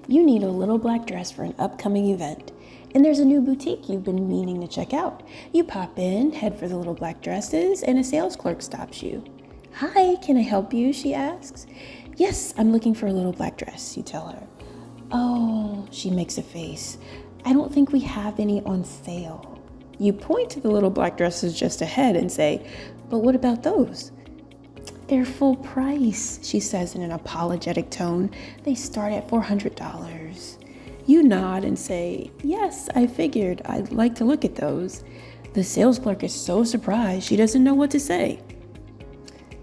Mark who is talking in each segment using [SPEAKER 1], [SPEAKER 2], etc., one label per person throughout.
[SPEAKER 1] You need a little black dress for an upcoming event, and there's a new boutique you've been meaning to check out. You pop in, head for the little black dresses, and a sales clerk stops you. "Hi, can I help you?" she asks. "Yes, I'm looking for a little black dress," you tell her. "Oh," she makes a face. "I don't think we have any on sale." You point to the little black dresses just ahead and say, "But what about those?" "They're full price," she says in an apologetic tone. "They start at $400. You nod and say, "Yes, I figured I'd like to look at those." The sales clerk is so surprised she doesn't know what to say.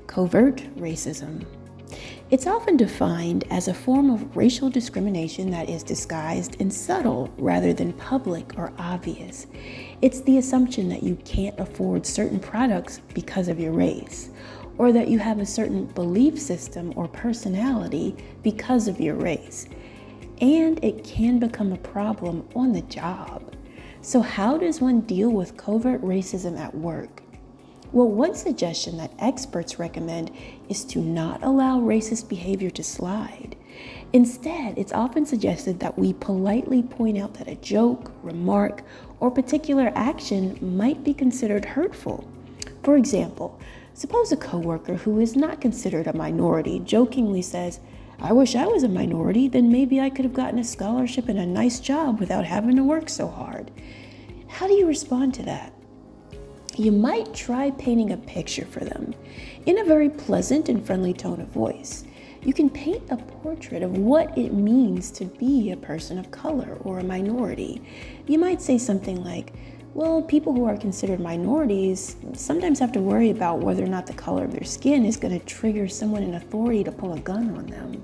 [SPEAKER 1] Covert racism. It's often defined as a form of racial discrimination that is disguised and subtle rather than public or obvious. It's the assumption that you can't afford certain products because of your race, or that you have a certain belief system or personality because of your race. And it can become a problem on the job. So how does one deal with covert racism at work? Well, one suggestion that experts recommend is to not allow racist behavior to slide. Instead, it's often suggested that we politely point out that a joke, remark, or particular action might be considered hurtful. For example, suppose a coworker who is not considered a minority jokingly says, "I wish I was a minority, then maybe I could have gotten a scholarship and a nice job without having to work so hard." How do you respond to that? You might try painting a picture for them in a very pleasant and friendly tone of voice. You can paint a portrait of what it means to be a person of color or a minority. You might say something like, "Well, people who are considered minorities sometimes have to worry about whether or not the color of their skin is going to trigger someone in authority to pull a gun on them,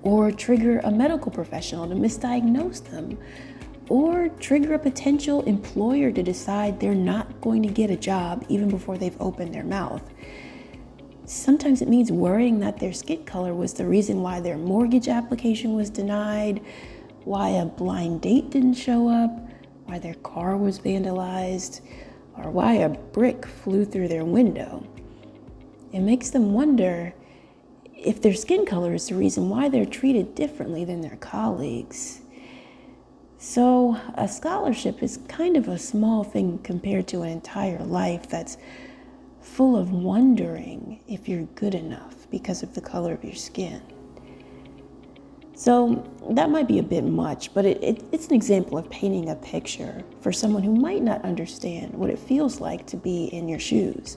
[SPEAKER 1] or trigger a medical professional to misdiagnose them, or trigger a potential employer to decide they're not going to get a job even before they've opened their mouth. Sometimes it means worrying that their skin color was the reason why their mortgage application was denied, why a blind date didn't show up, why their car was vandalized, or why a brick flew through their window." It makes them wonder if their skin color is the reason why they're treated differently than their colleagues. So a scholarship is kind of a small thing compared to an entire life that's full of wondering if you're good enough because of the color of your skin. So that might be a bit much, but it's an example of painting a picture for someone who might not understand what it feels like to be in your shoes.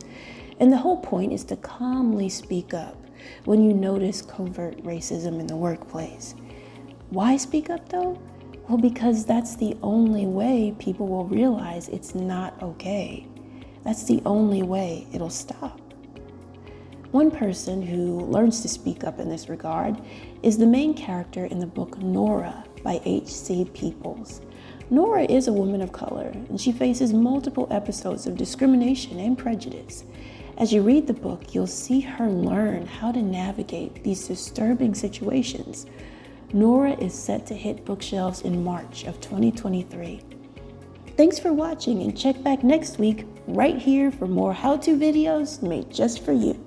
[SPEAKER 1] And the whole point is to calmly speak up when you notice covert racism in the workplace. Why speak up though? Well, because that's the only way people will realize it's not okay. That's the only way it'll stop. One person who learns to speak up in this regard is the main character in the book Nora by H.C. Peoples. Nora is a woman of color, and she faces multiple episodes of discrimination and prejudice. As you read the book, you'll see her learn how to navigate these disturbing situations. Nora is set to hit bookshelves in March of 2023. Thanks for watching, and check back next week right here for more how-to videos made just for you.